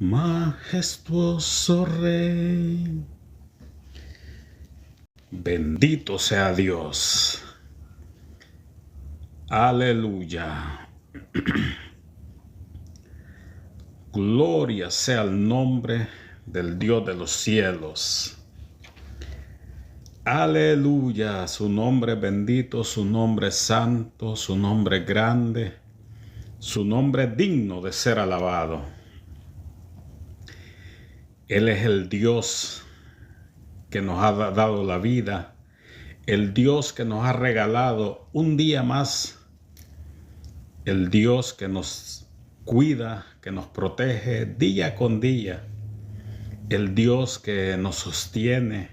Majestuoso Rey, bendito sea Dios. Aleluya. Gloria sea el nombre del Dios de los cielos. Aleluya, su nombre bendito, su nombre santo, su nombre grande, su nombre digno de ser alabado. Él es el Dios que nos ha dado la vida, el Dios que nos ha regalado un día más, el Dios que nos cuida, que nos protege día con día, el Dios que nos sostiene,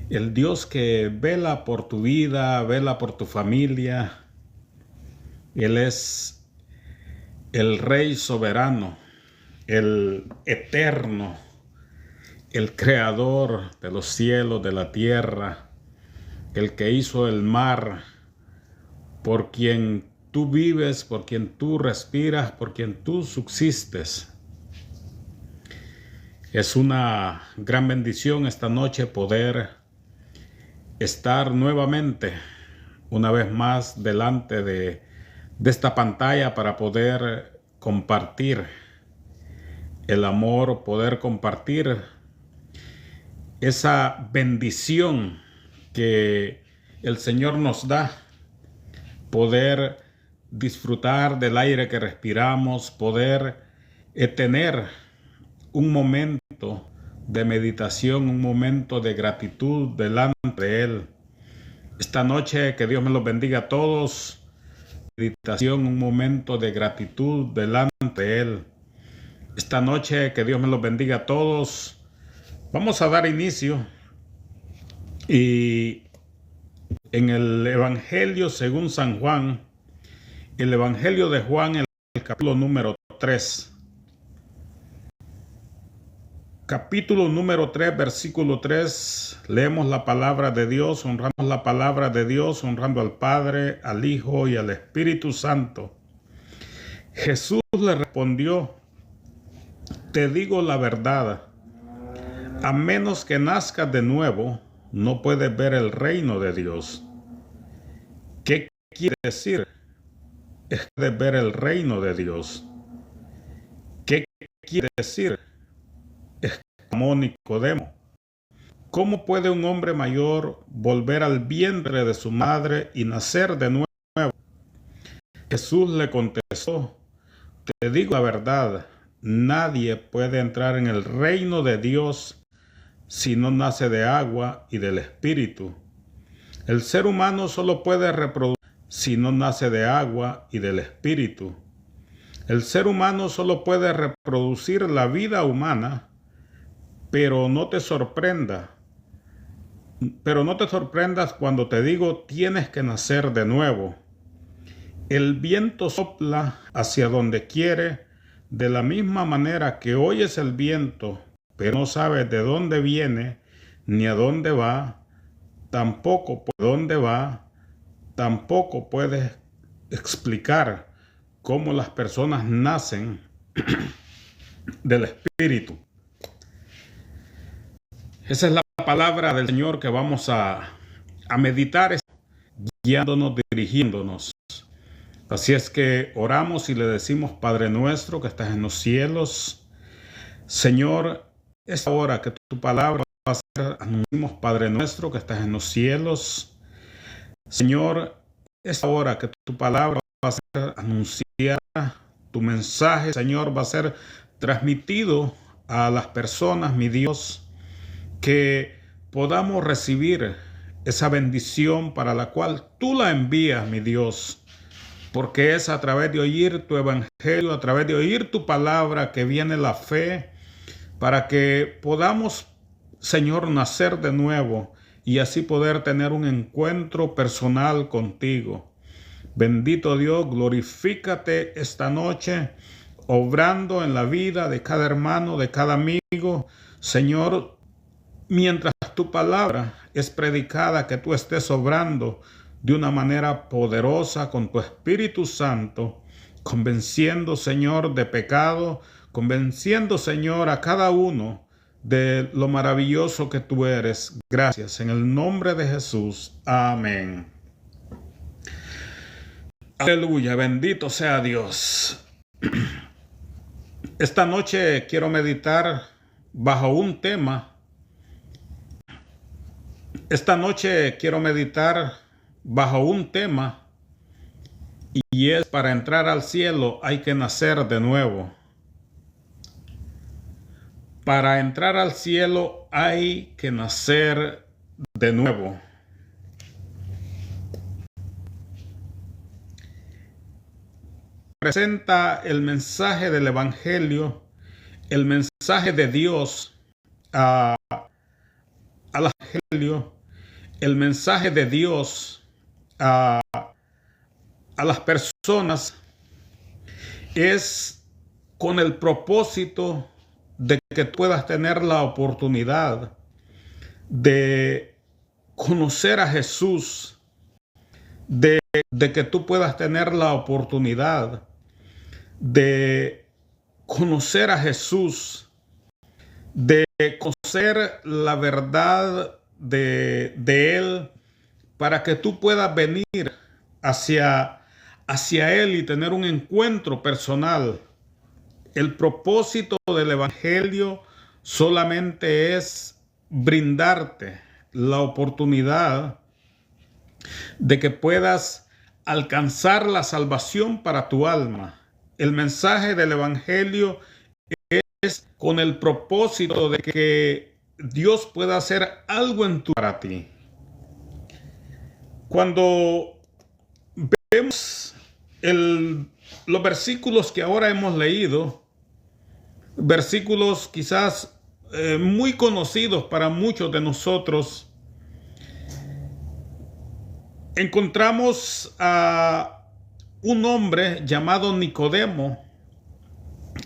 el Dios que vela por tu vida, vela por tu familia. Él es el Rey soberano, el eterno, el creador de los cielos, de la tierra, el que hizo el mar, por quien tú vives, por quien tú respiras, por quien tú subsistes. Es una gran bendición esta noche poder estar nuevamente, una vez más, delante de esta pantalla para poder compartir el amor, poder compartir esa bendición que el Señor nos da, poder disfrutar del aire que respiramos, poder tener un momento de meditación, un momento de gratitud delante de Él. Esta noche, que Dios me los bendiga a todos. Meditación, un momento de gratitud delante de Él. Esta noche, que Dios me los bendiga a todos. Vamos a dar inicio y en el Evangelio según San Juan, el Evangelio de Juan, el capítulo número 3. Capítulo número 3, versículo 3, leemos la palabra de Dios, honramos la palabra de Dios, honrando al Padre, al Hijo y al Espíritu Santo. Jesús le respondió: te digo la verdad, a menos que nazcas de nuevo, no puedes ver el reino de Dios. ¿Qué quiere decir? Es de ver el reino de Dios. ¿Qué quiere decir? Exclamó Nicodemo: ¿cómo puede un hombre mayor volver al vientre de su madre y nacer de nuevo? Jesús le contestó: te digo la verdad, nadie puede entrar en el reino de Dios si no nace de agua y del Espíritu. El ser humano solo puede reproducir si no nace de agua y del Espíritu. El ser humano solo puede reproducir la vida humana, pero no te sorprendas cuando te digo tienes que nacer de nuevo. El viento sopla hacia donde quiere, de la misma manera que oyes el viento, pero no sabes de dónde viene ni a dónde va, tampoco puedes explicar cómo las personas nacen del Espíritu. Esa es la palabra del Señor que vamos a meditar, guiándonos, dirigiéndonos. Así es que oramos y le decimos: Padre nuestro que estás en los cielos, Señor, es ahora que tu palabra va a ser anunciada. Padre nuestro que estás en los cielos, Señor, es ahora que tu palabra va a ser anunciada, tu mensaje, Señor, va a ser transmitido a las personas, mi Dios, que podamos recibir esa bendición para la cual tú la envías, mi Dios, porque es a través de oír tu evangelio, a través de oír tu palabra que viene la fe, para que podamos, Señor, nacer de nuevo y así poder tener un encuentro personal contigo. Bendito Dios, glorifícate esta noche, obrando en la vida de cada hermano, de cada amigo. Señor, mientras tu palabra es predicada, que tú estés obrando de una manera poderosa con tu Espíritu Santo, convenciendo, Señor, de pecado, convenciendo, Señor, a cada uno de lo maravilloso que tú eres. Gracias, en el nombre de Jesús. Amén. Aleluya, bendito sea Dios. Esta noche quiero meditar bajo un tema. Y es: para entrar al cielo hay que nacer de nuevo. Para entrar al cielo hay que nacer de nuevo. Presenta el mensaje del Evangelio, el mensaje de Dios al Evangelio, el mensaje de Dios a las personas, es con el propósito de que puedas tener la oportunidad de conocer a Jesús, de que tú puedas tener la oportunidad de conocer a Jesús, de conocer la verdad de Él, para que tú puedas venir hacia Él y tener un encuentro personal. El propósito del Evangelio solamente es brindarte la oportunidad de que puedas alcanzar la salvación para tu alma. El mensaje del Evangelio es con el propósito de que Dios pueda hacer algo para ti. Cuando vemos los versículos que ahora hemos leído, versículos quizás muy conocidos para muchos de nosotros, encontramos a un hombre llamado Nicodemo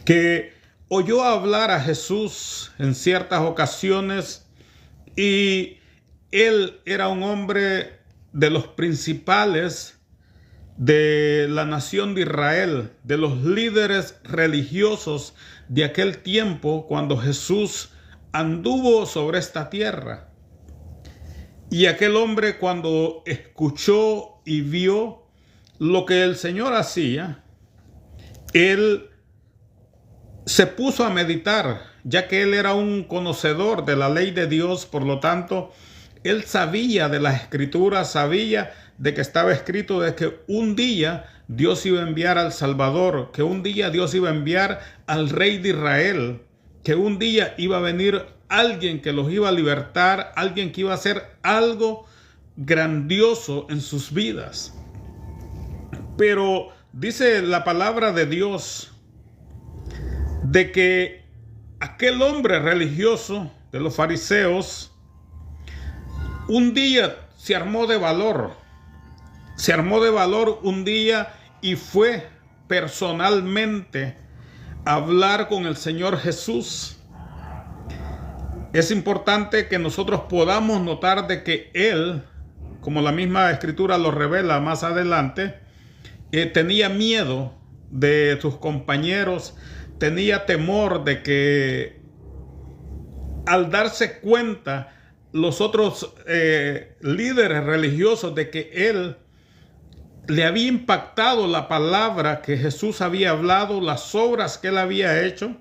que oyó hablar a Jesús en ciertas ocasiones, y él era un hombre de los principales de la nación de Israel, de los líderes religiosos de aquel tiempo cuando Jesús anduvo sobre esta tierra. Y aquel hombre, cuando escuchó y vio lo que el Señor hacía, él se puso a meditar, ya que él era un conocedor de la ley de Dios. Por lo tanto, él sabía de las Escrituras, sabía de que estaba escrito de que un día Dios iba a enviar al Salvador, que un día Dios iba a enviar al Rey de Israel, que un día iba a venir alguien que los iba a libertar, alguien que iba a hacer algo grandioso en sus vidas. Pero dice la palabra de Dios de que aquel hombre religioso de los fariseos un día se armó de valor un día y fue personalmente a hablar con el Señor Jesús. Es importante que nosotros podamos notar de que él, como la misma Escritura lo revela más adelante, tenía miedo de sus compañeros, tenía temor de que al darse cuenta los otros líderes religiosos de que él le había impactado la palabra que Jesús había hablado, las obras que él había hecho.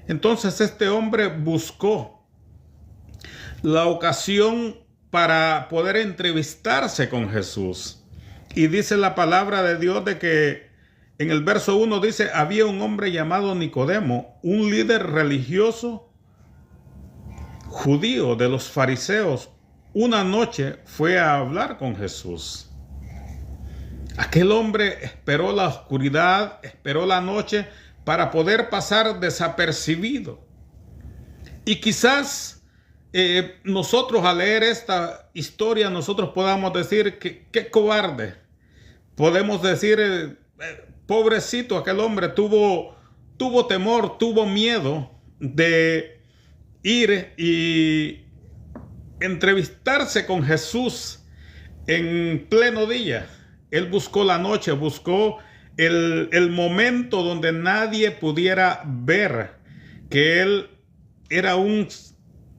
Entonces este hombre buscó la ocasión para poder entrevistarse con Jesús. Y dice la palabra de Dios de que en el verso 1 dice: había un hombre llamado Nicodemo, un líder religioso judío de los fariseos. Una noche fue a hablar con Jesús. Aquel hombre esperó la oscuridad, esperó la noche para poder pasar desapercibido. Y quizás nosotros al leer esta historia, nosotros podamos decir que qué cobarde. Podemos decir, pobrecito, aquel hombre tuvo temor, tuvo miedo de ir y entrevistarse con Jesús en pleno día. Él buscó la noche, buscó el momento donde nadie pudiera ver que él era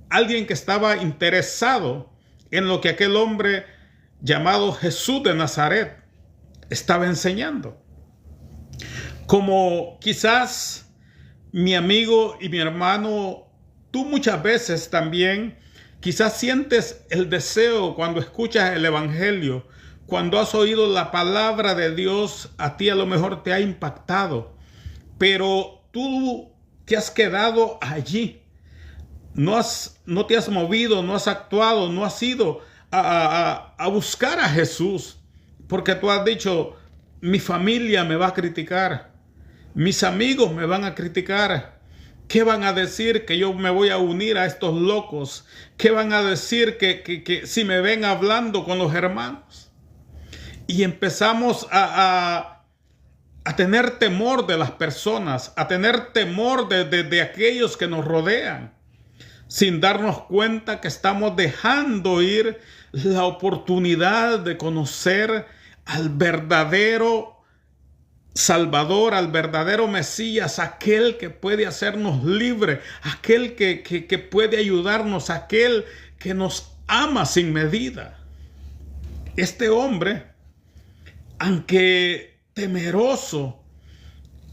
alguien que estaba interesado en lo que aquel hombre llamado Jesús de Nazaret estaba enseñando. Como quizás mi amigo y mi hermano, tú muchas veces también quizás sientes el deseo cuando escuchas el evangelio, cuando has oído la palabra de Dios, a ti a lo mejor te ha impactado, pero tú te has quedado allí. No te has movido, no has actuado, no has ido a buscar a Jesús, porque tú has dicho, mi familia me va a criticar, mis amigos me van a criticar. ¿Qué van a decir que yo me voy a unir a estos locos? ¿Qué van a decir que si me ven hablando con los hermanos? Y empezamos a tener temor de las personas, a tener temor de aquellos que nos rodean, sin darnos cuenta que estamos dejando ir la oportunidad de conocer al verdadero Salvador, al verdadero Mesías, aquel que puede hacernos libres, aquel que puede ayudarnos, aquel que nos ama sin medida. Este hombre, aunque temeroso,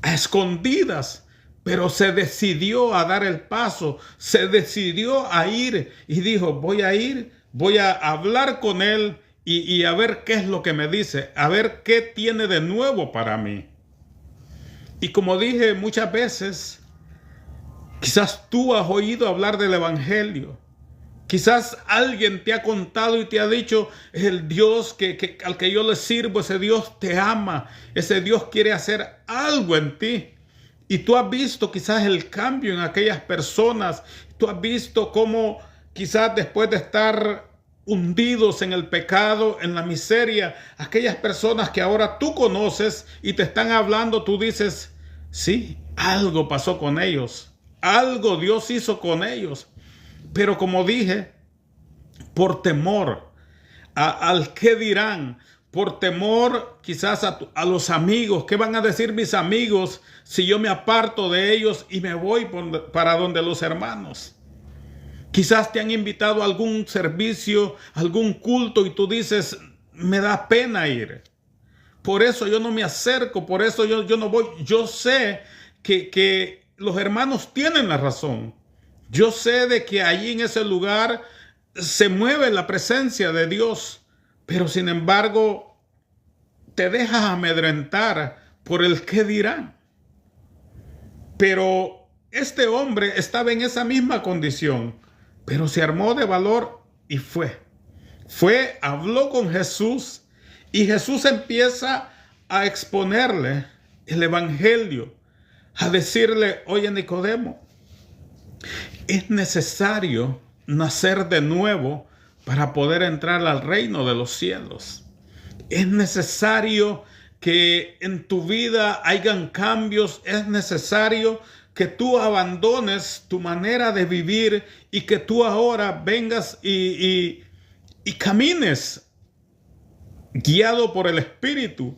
a escondidas, pero se decidió a dar el paso, se decidió a ir y dijo, voy a ir, voy a hablar con él y a ver qué es lo que me dice, a ver qué tiene de nuevo para mí. Y como dije muchas veces, quizás tú has oído hablar del evangelio. Quizás alguien te ha contado y te ha dicho, el Dios al que yo le sirvo, ese Dios te ama, ese Dios quiere hacer algo en ti. Y tú has visto quizás el cambio en aquellas personas. Tú has visto cómo quizás después de estar hundidos en el pecado, en la miseria, aquellas personas que ahora tú conoces y te están hablando, tú dices, sí, algo pasó con ellos, algo Dios hizo con ellos. Pero como dije, por temor al qué dirán, por temor quizás a los amigos, ¿qué van a decir mis amigos si yo me aparto de ellos y me voy para donde los hermanos? Quizás te han invitado a algún servicio, algún culto y tú dices, me da pena ir. Por eso yo no me acerco, por eso yo no voy. Yo sé que los hermanos tienen la razón. Yo sé de que allí en ese lugar se mueve la presencia de Dios, pero sin embargo te dejas amedrentar por el qué dirán. Pero este hombre estaba en esa misma condición, pero se armó de valor y fue. Habló con Jesús y Jesús empieza a exponerle el evangelio, a decirle, oye Nicodemo, es necesario nacer de nuevo para poder entrar al reino de los cielos. Es necesario que en tu vida hayan cambios. Es necesario que tú abandones tu manera de vivir y que tú ahora vengas y camines guiado por el Espíritu.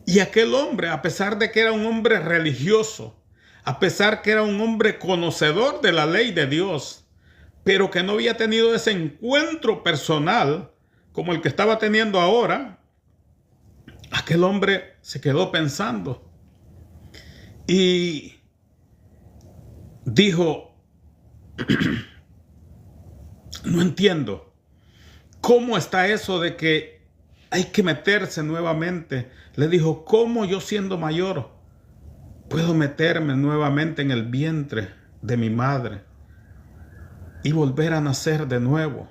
Y aquel hombre, a pesar de que era un hombre religioso, a pesar que era un hombre conocedor de la ley de Dios, pero que no había tenido ese encuentro personal como el que estaba teniendo ahora, aquel hombre se quedó pensando y dijo, no entiendo, ¿cómo está eso de que hay que meterse nuevamente? Le dijo, ¿cómo yo siendo mayor puedo meterme nuevamente en el vientre de mi madre y volver a nacer de nuevo?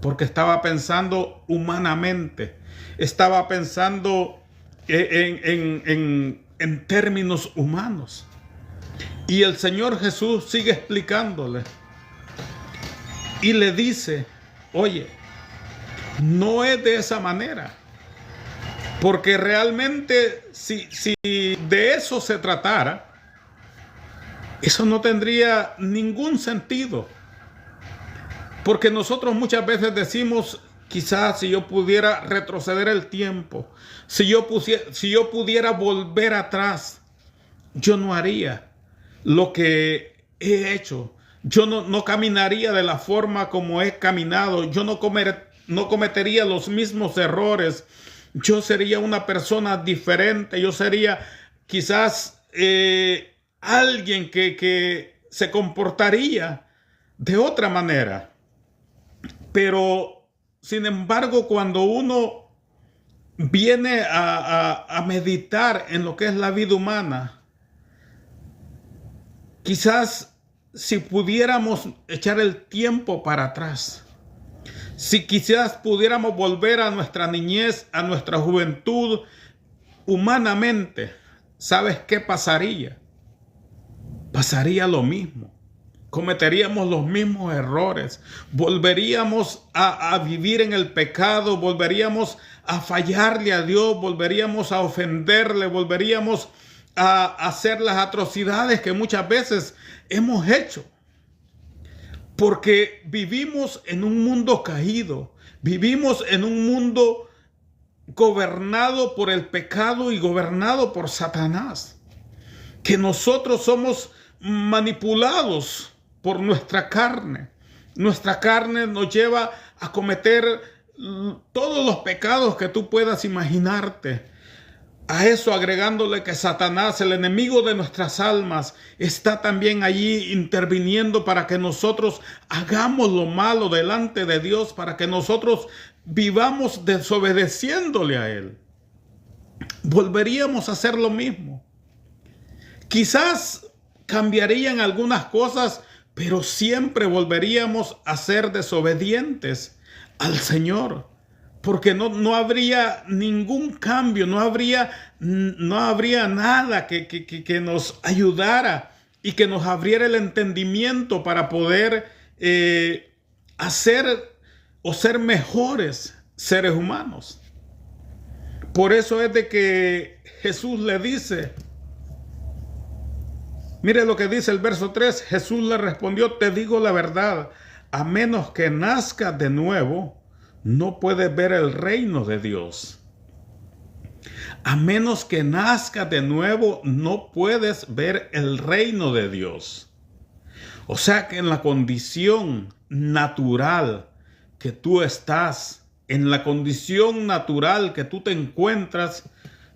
Porque estaba pensando humanamente, estaba pensando en términos humanos. Y el Señor Jesús sigue explicándole y le dice, oye, no es de esa manera. Porque realmente si de eso se tratara, eso no tendría ningún sentido. Porque nosotros muchas veces decimos, quizás si yo pudiera retroceder el tiempo, si yo pudiera volver atrás, yo no haría lo que he hecho. Yo no caminaría de la forma como he caminado. Yo no cometería los mismos errores. Yo sería una persona diferente. Yo sería quizás alguien que se comportaría de otra manera. Pero, sin embargo, cuando uno viene a meditar en lo que es la vida humana, quizás si pudiéramos echar el tiempo para atrás, si quizás pudiéramos volver a nuestra niñez, a nuestra juventud, humanamente, ¿sabes qué pasaría? Pasaría lo mismo. Cometeríamos los mismos errores. Volveríamos a vivir en el pecado. Volveríamos a fallarle a Dios. Volveríamos a ofenderle. Volveríamos a hacer las atrocidades que muchas veces hemos hecho. Porque vivimos en un mundo caído. Vivimos en un mundo gobernado por el pecado y gobernado por Satanás. Que nosotros somos manipulados por nuestra carne. Nuestra carne nos lleva a cometer todos los pecados que tú puedas imaginarte. A eso agregándole que Satanás, el enemigo de nuestras almas, está también allí interviniendo para que nosotros hagamos lo malo delante de Dios, para que nosotros vivamos desobedeciéndole a Él. Volveríamos a hacer lo mismo. Quizás cambiarían algunas cosas, pero siempre volveríamos a ser desobedientes al Señor. Porque no habría ningún cambio, no habría nada que nos ayudara y que nos abriera el entendimiento para poder hacer o ser mejores seres humanos. Por eso es de que Jesús le dice, mire lo que dice el verso 3, Jesús le respondió, te digo la verdad, a menos que nazcas de nuevo, no puedes ver el reino de Dios. A menos que nazcas de nuevo, no puedes ver el reino de Dios. O sea que en la condición natural que tú estás, en la condición natural que tú te encuentras,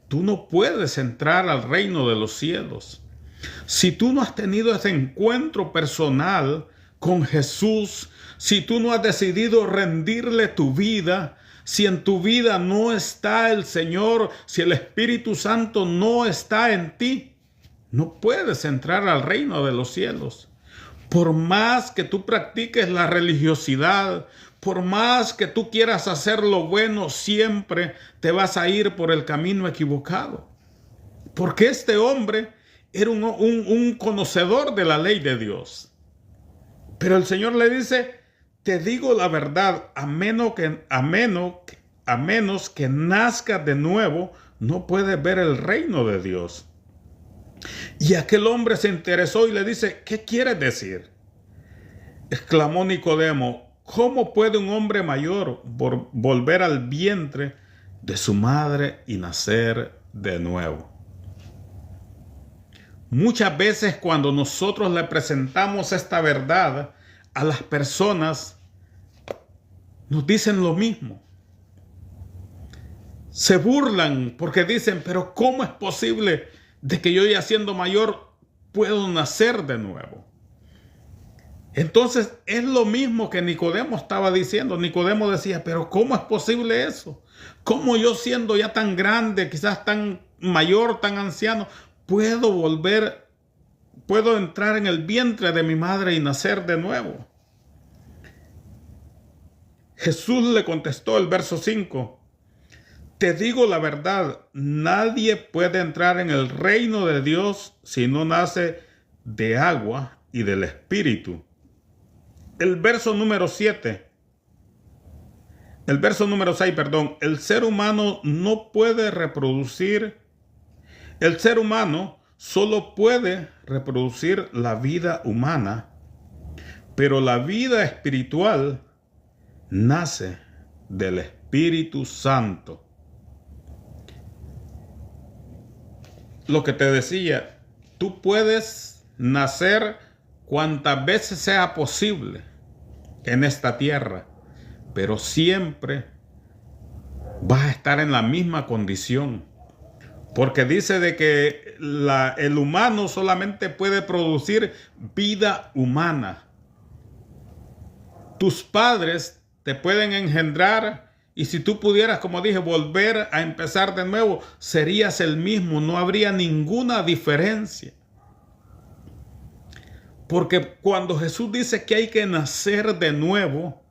tú no puedes entrar al reino de los cielos. Si tú no has tenido ese encuentro personal con Jesús, si tú no has decidido rendirle tu vida, si en tu vida no está el Señor, si el Espíritu Santo no está en ti, no puedes entrar al reino de los cielos. Por más que tú practiques la religiosidad, por más que tú quieras hacer lo bueno, siempre te vas a ir por el camino equivocado. Porque este hombre era un conocedor de la ley de Dios. Pero el Señor le dice, te digo la verdad, a menos que nazcas de nuevo, no puedes ver el reino de Dios. Y aquel hombre se interesó y le dice, ¿qué quieres decir? Exclamó Nicodemo, ¿cómo puede un hombre mayor volver al vientre de su madre y nacer de nuevo? Muchas veces cuando nosotros le presentamos esta verdad a las personas, nos dicen lo mismo. Se burlan porque dicen, pero ¿cómo es posible de que yo ya siendo mayor puedo nacer de nuevo? Entonces es lo mismo que Nicodemo estaba diciendo. Nicodemo decía, pero ¿cómo es posible eso? ¿Cómo yo siendo ya tan grande, quizás tan mayor, tan anciano, puedo entrar en el vientre de mi madre y nacer de nuevo? Jesús le contestó, el verso 5, te digo la verdad, nadie puede entrar en el reino de Dios si no nace de agua y del Espíritu. El verso número 6, el ser humano no puede reproducir, el ser humano solo puede reproducir la vida humana, pero la vida espiritual nace del Espíritu Santo. Lo que te decía, tú puedes nacer cuantas veces sea posible en esta tierra, pero siempre vas a estar en la misma condición. Porque dice de que el humano solamente puede producir vida humana. Tus padres te pueden engendrar y si tú pudieras, como dije, volver a empezar de nuevo, serías el mismo, no habría ninguna diferencia. Porque cuando Jesús dice que hay que nacer de nuevo,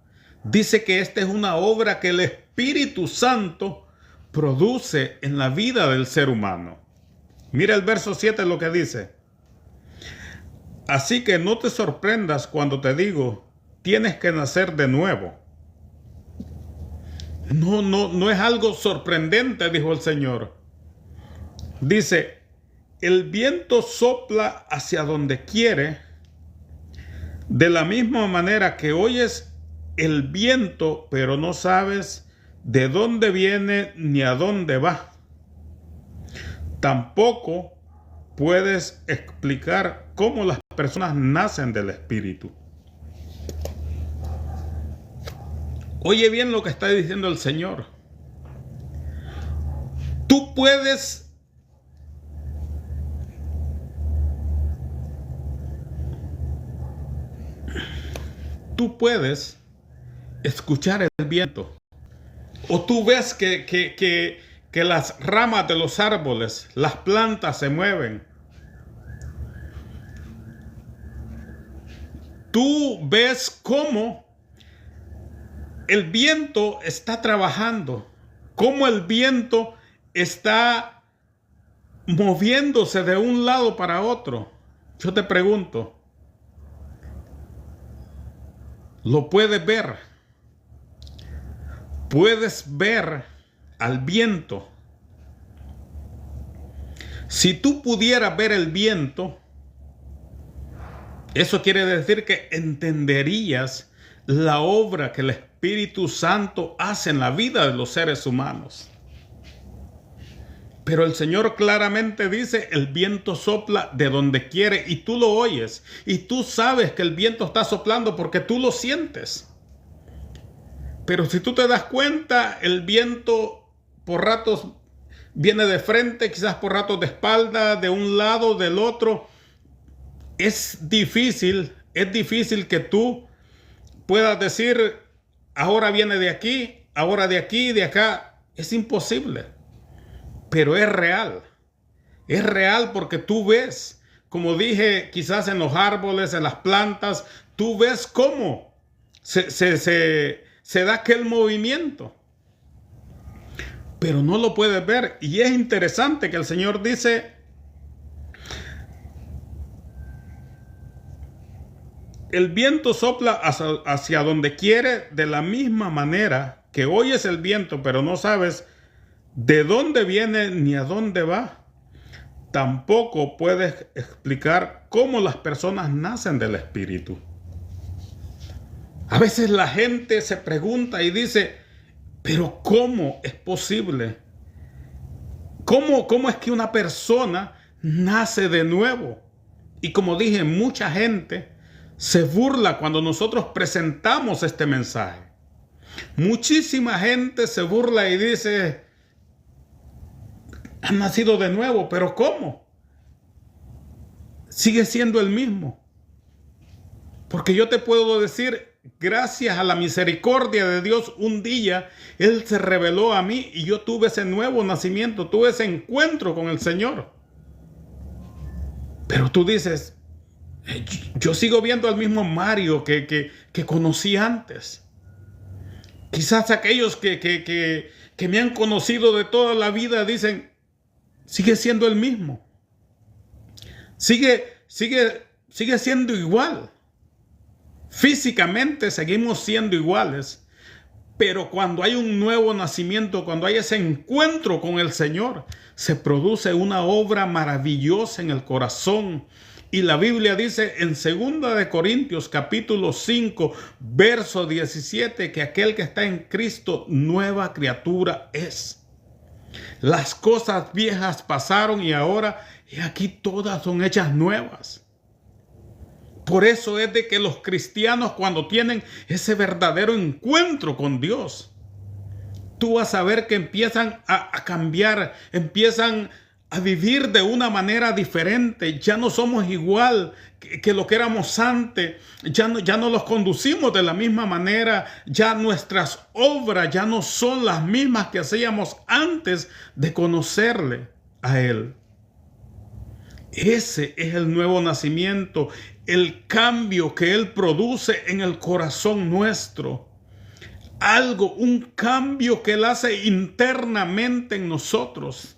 dice que esta es una obra que el Espíritu Santo produce en la vida del ser humano. Mira el verso 7 lo que dice. Así que no te sorprendas cuando te digo, tienes que nacer de nuevo. No es algo sorprendente, dijo el Señor. Dice, el viento sopla hacia donde quiere, de la misma manera que oyes el viento, pero no sabes de dónde viene ni a dónde va. Tampoco puedes explicar cómo las personas nacen del Espíritu. Oye bien lo que está diciendo el Señor. Tú puedes escuchar el viento. O tú ves que las ramas de los árboles, las plantas se mueven. Tú ves cómo el viento está trabajando, cómo el viento está moviéndose de un lado para otro. Yo te pregunto, ¿lo puedes ver? ¿Puedes ver al viento? Si tú pudieras ver el viento, eso quiere decir que entenderías la obra que el Espíritu Santo hace en la vida de los seres humanos. Pero el Señor claramente dice, el viento sopla de donde quiere y tú lo oyes. Y tú sabes que el viento está soplando porque tú lo sientes. Pero si tú te das cuenta, el viento por ratos viene de frente, quizás por ratos de espalda, de un lado, del otro. Es difícil que tú puedas decir, ahora viene de aquí, ahora de aquí, de acá. Es imposible. Pero es real. Es real porque tú ves, como dije, quizás en los árboles, en las plantas, tú ves cómo se da aquel movimiento. Pero no lo puedes ver. Y es interesante que el Señor dice, el viento sopla hacia donde quiere, de la misma manera que oyes el viento, pero no sabes de dónde viene ni a dónde va. Tampoco puedes explicar cómo las personas nacen del Espíritu. A veces la gente se pregunta y dice, pero ¿cómo es posible? ¿Cómo es que una persona nace de nuevo? Y como dije, mucha gente se burla cuando nosotros presentamos este mensaje. Muchísima gente se burla y dice, han nacido de nuevo, pero ¿cómo? Sigue siendo el mismo. Porque yo te puedo decir, gracias a la misericordia de Dios, un día Él se reveló a mí y yo tuve ese nuevo nacimiento, tuve ese encuentro con el Señor. Pero tú dices, yo sigo viendo al mismo Mario que conocí antes. Quizás aquellos que me han conocido de toda la vida dicen, sigue siendo el mismo. Sigue siendo igual. Físicamente seguimos siendo iguales. Pero cuando hay un nuevo nacimiento, cuando hay ese encuentro con el Señor, se produce una obra maravillosa en el corazón Y la Biblia dice en 2 de Corintios capítulo 5, verso 17, que aquel que está en Cristo, nueva criatura es. Las cosas viejas pasaron y ahora, y aquí todas son hechas nuevas. Por eso es de que los cristianos, cuando tienen ese verdadero encuentro con Dios, tú vas a ver que empiezan a cambiar, empiezan a vivir de una manera diferente. Ya no somos igual que lo que éramos antes. Ya no los conducimos de la misma manera. Ya nuestras obras ya no son las mismas que hacíamos antes de conocerle a Él. Ese es el nuevo nacimiento, el cambio que Él produce en el corazón nuestro. Un cambio que Él hace internamente en nosotros.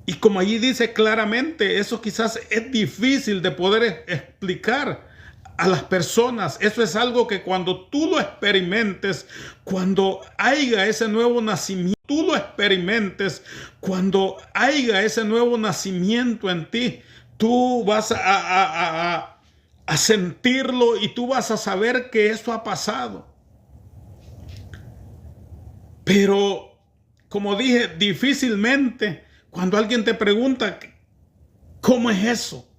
Y como allí dice claramente, eso quizás es difícil de poder explicar a las personas. Eso es algo que cuando tú lo experimentes, cuando haya ese nuevo nacimiento, cuando haya ese nuevo nacimiento en ti, tú vas a sentirlo y tú vas a saber que eso ha pasado. Pero, como dije, difícilmente cuando alguien te pregunta, ¿cómo es eso?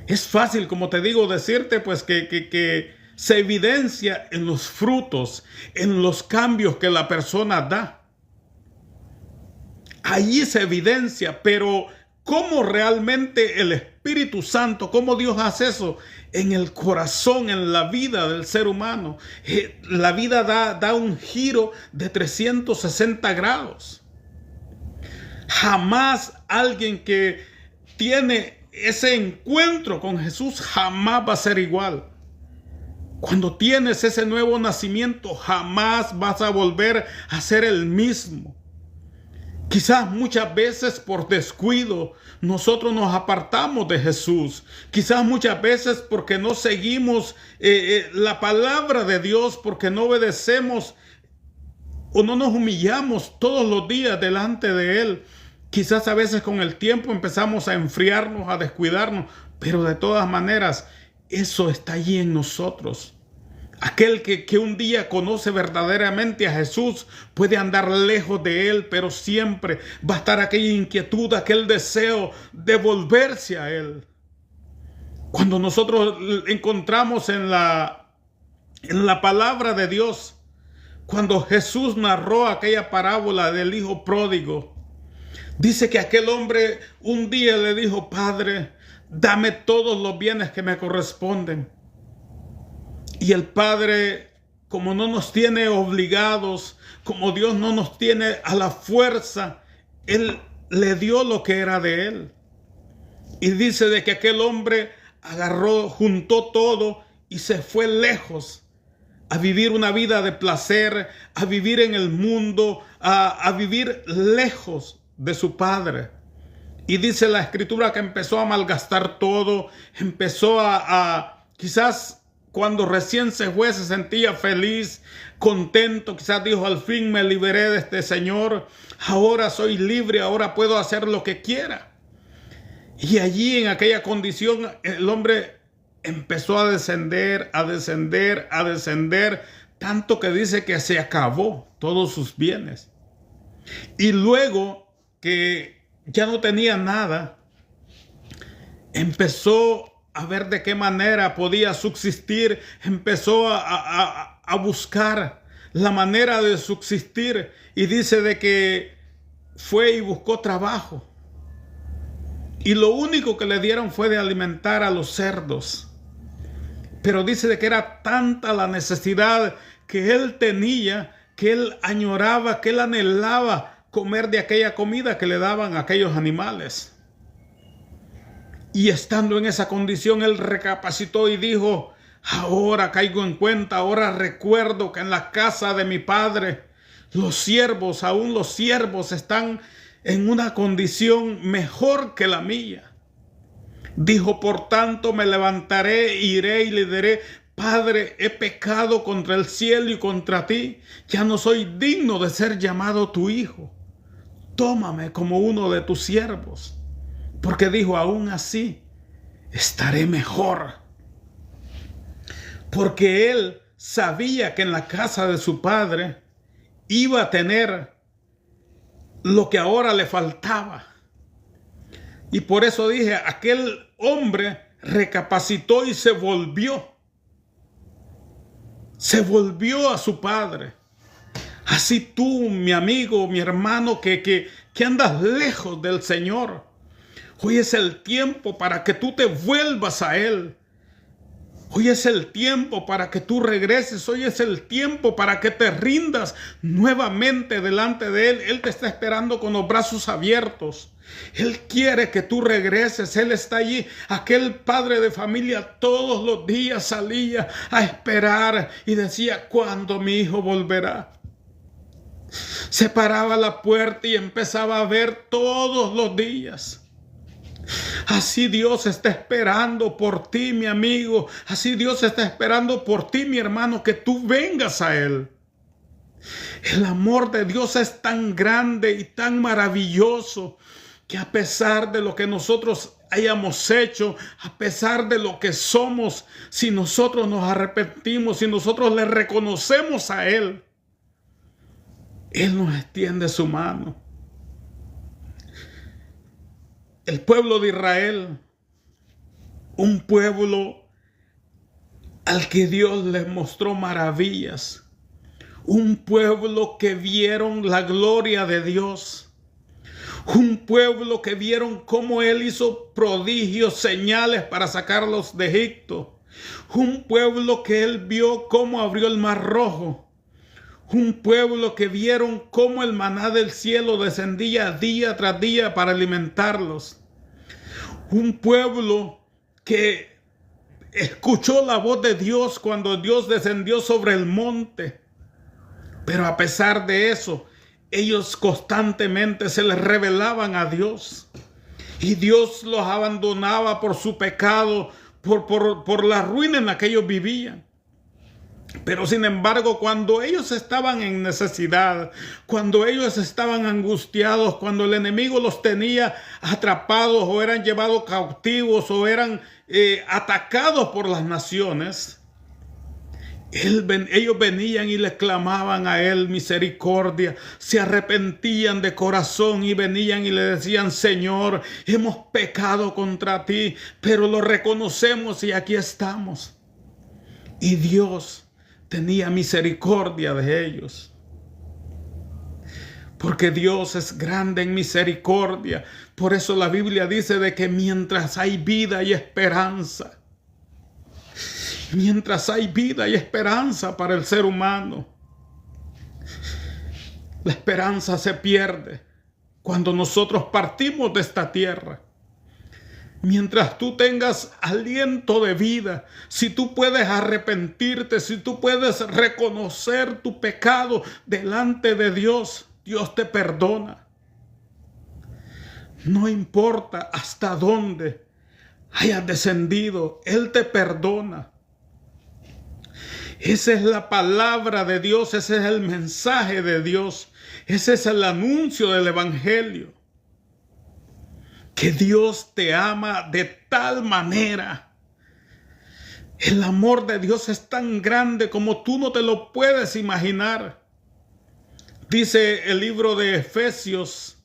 Es fácil, como te digo, decirte pues que se evidencia en los frutos, en los cambios que la persona da. Allí se evidencia, pero ¿cómo realmente el Espíritu Santo, cómo Dios hace eso en el corazón, en la vida del ser humano? La vida da un giro de 360 grados. Jamás alguien que tiene ese encuentro con Jesús jamás va a ser igual. Cuando tienes ese nuevo nacimiento, jamás vas a volver a ser el mismo. Quizás muchas veces por descuido nosotros nos apartamos de Jesús. Quizás muchas veces porque no seguimos la palabra de Dios, porque no obedecemos o no nos humillamos todos los días delante de Él. Quizás a veces con el tiempo empezamos a enfriarnos, a descuidarnos, pero de todas maneras eso está allí en nosotros. Aquel que un día conoce verdaderamente a Jesús puede andar lejos de Él, pero siempre va a estar aquella inquietud, aquel deseo de volverse a Él. Cuando nosotros encontramos en la palabra de Dios, cuando Jesús narró aquella parábola del hijo pródigo, dice que aquel hombre un día le dijo: Padre, dame todos los bienes que me corresponden. Y el Padre, como no nos tiene obligados, como Dios no nos tiene a la fuerza, Él le dio lo que era de Él. Y dice de que aquel hombre juntó todo y se fue lejos a vivir una vida de placer, a vivir en el mundo, a vivir lejos de su Padre. Y dice la Escritura que empezó a malgastar todo, empezó quizás cuando recién se fue se sentía feliz, contento, quizás dijo: al fin me liberé de este señor, ahora soy libre, ahora puedo hacer lo que quiera. Y allí en aquella condición el hombre empezó a descender, tanto que dice que se acabó todos sus bienes. Y luego que ya no tenía nada, empezó a ver de qué manera podía subsistir, empezó a buscar la manera de subsistir, y dice de que fue y buscó trabajo, y lo único que le dieron fue de alimentar a los cerdos. Pero dice de que era tanta la necesidad que él tenía, que él añoraba, que él anhelaba comer de aquella comida que le daban a aquellos animales. Y estando en esa condición, él recapacitó y dijo: ahora caigo en cuenta, ahora recuerdo que en la casa de mi padre aún los siervos están en una condición mejor que la mía. Dijo: por tanto me levantaré, iré y le diré: Padre, he pecado contra el cielo y contra ti, ya no soy digno de ser llamado tu hijo. Tómame como uno de tus siervos. porque dijo, aún así estaré mejor. Porque él sabía que en la casa de su padre iba a tener lo que ahora le faltaba. Y por eso dije, aquel hombre recapacitó y se volvió. Se volvió a su padre. Así tú, mi amigo, mi hermano, que andas lejos del Señor. Hoy es el tiempo para que tú te vuelvas a Él. Hoy es el tiempo para que tú regreses. Hoy es el tiempo para que te rindas nuevamente delante de Él. Él te está esperando con los brazos abiertos. Él quiere que tú regreses. Él está allí. Aquel padre de familia todos los días salía a esperar y decía, ¿cuándo mi hijo volverá? Se paraba a la puerta y empezaba a ver todos los días. Así Dios está esperando por ti, mi amigo. Así Dios está esperando por ti, mi hermano, que tú vengas a Él. El amor de Dios es tan grande y tan maravilloso que a pesar de lo que nosotros hayamos hecho, a pesar de lo que somos, si nosotros nos arrepentimos, si nosotros le reconocemos a Él, Él nos extiende su mano. El pueblo de Israel, un pueblo al que Dios les mostró maravillas, un pueblo que vieron la gloria de Dios, un pueblo que vieron cómo Él hizo prodigios, señales para sacarlos de Egipto, un pueblo que Él vio cómo abrió el mar rojo, un pueblo que vieron cómo el maná del cielo descendía día tras día para alimentarlos. Un pueblo que escuchó la voz de Dios cuando Dios descendió sobre el monte. Pero a pesar de eso, ellos constantemente se les rebelaban a Dios. Y Dios los abandonaba por su pecado, por la ruina en la que ellos vivían. Pero sin embargo, cuando ellos estaban en necesidad, cuando ellos estaban angustiados, cuando el enemigo los tenía atrapados o eran llevados cautivos o eran atacados por las naciones, ellos venían y le clamaban a Él misericordia, se arrepentían de corazón y venían y le decían, Señor, hemos pecado contra ti, pero lo reconocemos y aquí estamos. Y Dios tenía misericordia de ellos. Porque Dios es grande en misericordia. Por eso la Biblia dice de que mientras hay vida y esperanza, mientras hay vida y esperanza para el ser humano, la esperanza se pierde cuando nosotros partimos de esta tierra. Mientras tú tengas aliento de vida, si tú puedes arrepentirte, si tú puedes reconocer tu pecado delante de Dios, Dios te perdona. No importa hasta dónde hayas descendido, Él te perdona. Esa es la palabra de Dios, ese es el mensaje de Dios, ese es el anuncio del Evangelio. Que Dios te ama de tal manera. El amor de Dios es tan grande como tú no te lo puedes imaginar. Dice el libro de Efesios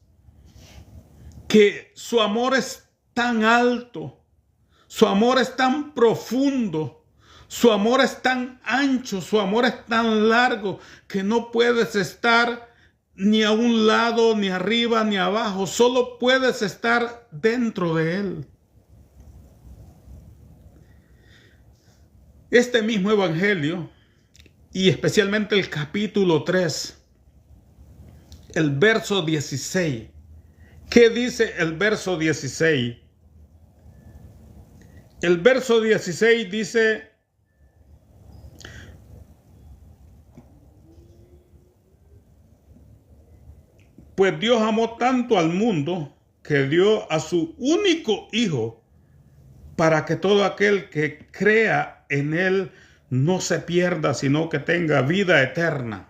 que su amor es tan alto, su amor es tan profundo, su amor es tan ancho, su amor es tan largo que no puedes estar ni a un lado, ni arriba, ni abajo. Solo puedes estar dentro de Él. Este mismo evangelio, y especialmente el capítulo 3, el verso 16. ¿Qué dice el verso 16? El verso 16 dice: pues Dios amó tanto al mundo que dio a su único Hijo para que todo aquel que crea en Él no se pierda, sino que tenga vida eterna.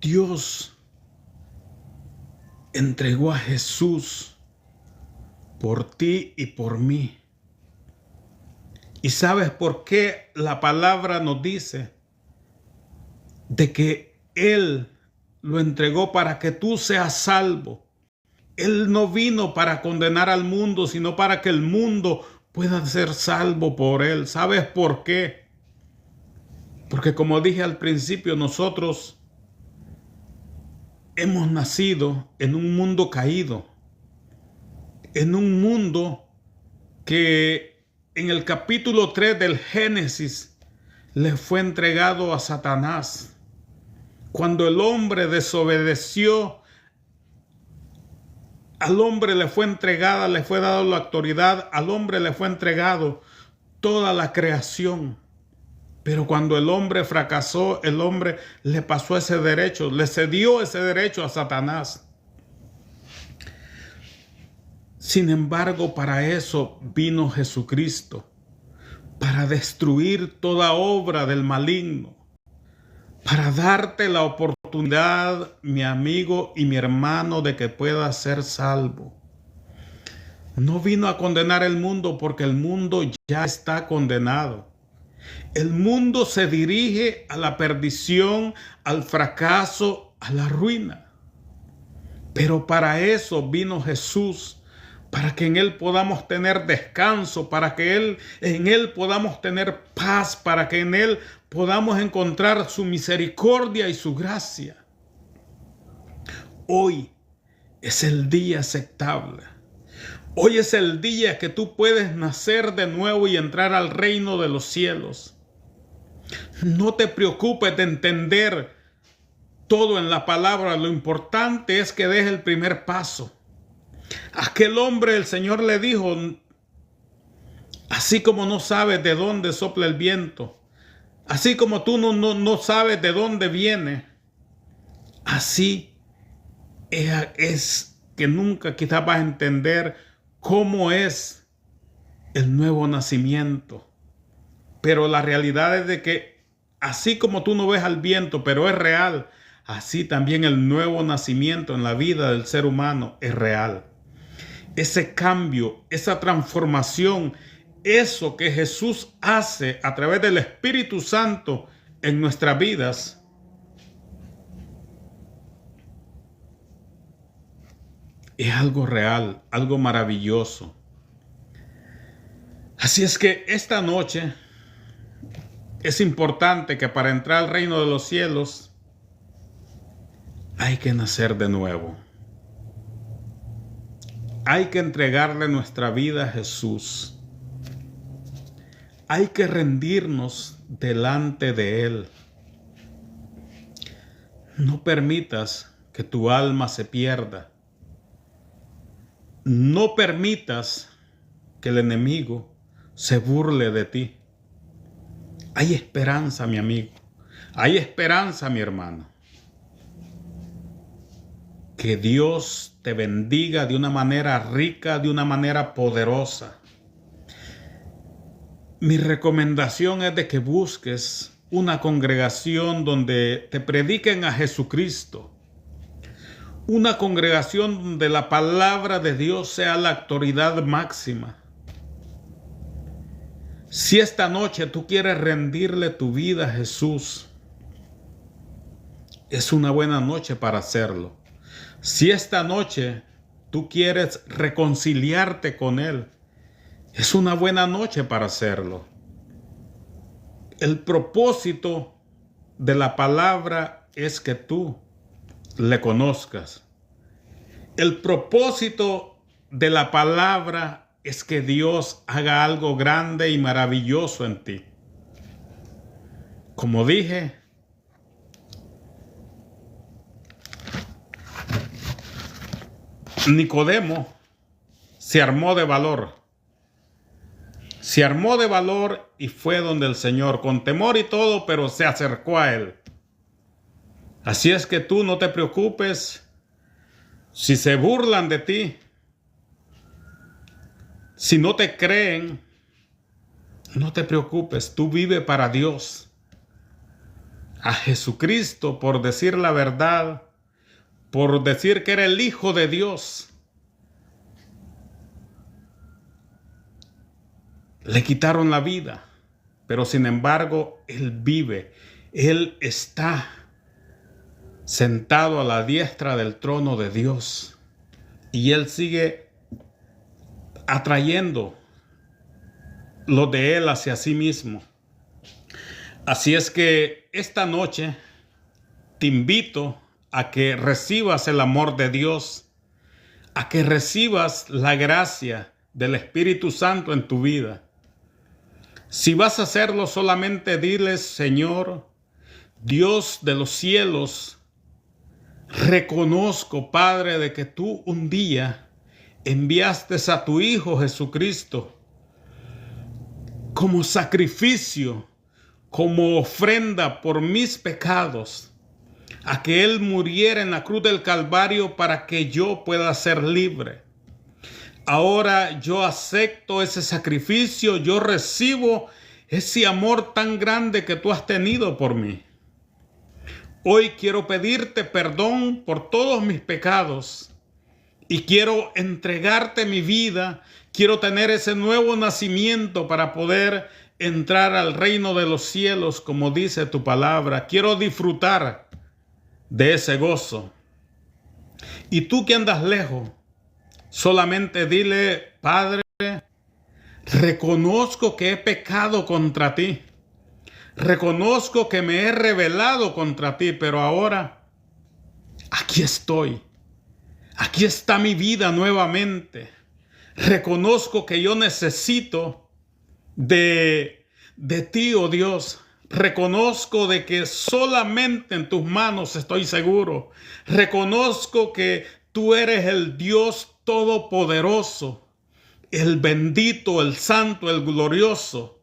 Dios entregó a Jesús por ti y por mí. ¿Y sabes por qué la palabra nos dice de que Él lo entregó para que tú seas salvo? Él no vino para condenar al mundo, sino para que el mundo pueda ser salvo por Él. ¿Sabes por qué? Porque como dije al principio, nosotros hemos nacido en un mundo caído, en un mundo que en el capítulo 3 del Génesis le fue entregado a Satanás. Cuando el hombre desobedeció, al hombre le fue entregada, le fue dada la autoridad, al hombre le fue entregado toda la creación. Pero cuando el hombre fracasó, el hombre le pasó ese derecho, le cedió ese derecho a Satanás. Sin embargo, para eso vino Jesucristo, para destruir toda obra del maligno, para darte la oportunidad, mi amigo y mi hermano, de que puedas ser salvo. No vino a condenar el mundo porque el mundo ya está condenado. El mundo se dirige a la perdición, al fracaso, a la ruina. Pero para eso vino Jesús, para que en Él podamos tener descanso, para que en Él podamos tener paz, para que en Él podamos encontrar su misericordia y su gracia. Hoy es el día aceptable. Hoy es el día que tú puedes nacer de nuevo y entrar al reino de los cielos. No te preocupes de entender todo en la palabra. Lo importante es que des el primer paso. Aquel hombre, el Señor le dijo, así como no sabes de dónde sopla el viento, así como tú no sabes de dónde viene, así es que nunca quizás vas a entender cómo es el nuevo nacimiento. Pero la realidad es de que así como tú no ves al viento, pero es real, así también el nuevo nacimiento en la vida del ser humano es real. Ese cambio, esa transformación, eso que Jesús hace a través del Espíritu Santo en nuestras vidas, es algo real, algo maravilloso. Así es que esta noche es importante que para entrar al reino de los cielos hay que nacer de nuevo. Hay que entregarle nuestra vida a Jesús. Hay que rendirnos delante de Él. No permitas que tu alma se pierda. No permitas que el enemigo se burle de ti. Hay esperanza, mi amigo. Hay esperanza, mi hermano. Que Dios te bendiga de una manera rica, de una manera poderosa. Mi recomendación es de que busques una congregación donde te prediquen a Jesucristo. Una congregación donde la palabra de Dios sea la autoridad máxima. Si esta noche tú quieres rendirle tu vida a Jesús, es una buena noche para hacerlo. Si esta noche tú quieres reconciliarte con Él, es una buena noche para hacerlo. El propósito de la palabra es que tú le conozcas. El propósito de la palabra es que Dios haga algo grande y maravilloso en ti. Como dije, Nicodemo se armó de valor. Se armó de valor y fue donde el Señor, con temor y todo, pero se acercó a Él. Así es que tú no te preocupes si se burlan de ti, si no te creen, no te preocupes, tú vive para Dios. A Jesucristo, por decir la verdad, por decir que era el Hijo de Dios. Le quitaron la vida, pero sin embargo, Él vive. Él está sentado a la diestra del trono de Dios. Y Él sigue atrayendo lo de Él hacia sí mismo. Así es que esta noche te invito a que recibas el amor de Dios, a que recibas la gracia del Espíritu Santo en tu vida. Si vas a hacerlo, solamente diles: Señor, Dios de los cielos, reconozco, Padre, de que tú un día enviaste a tu Hijo Jesucristo como sacrificio, como ofrenda por mis pecados, a que Él muriera en la cruz del Calvario para que yo pueda ser libre. Ahora yo acepto ese sacrificio, yo recibo ese amor tan grande que tú has tenido por mí. Hoy quiero pedirte perdón por todos mis pecados y quiero entregarte mi vida. Quiero tener ese nuevo nacimiento para poder entrar al reino de los cielos, como dice tu palabra. Quiero disfrutar de ese gozo. Y tú que andas lejos, solamente dile: Padre, reconozco que he pecado contra ti. Reconozco que me he rebelado contra ti, pero ahora aquí estoy. Aquí está mi vida nuevamente. Reconozco que yo necesito de ti, oh Dios. Reconozco de que solamente en tus manos estoy seguro. Reconozco que tú eres el Dios todopoderoso, el bendito, el santo, el glorioso.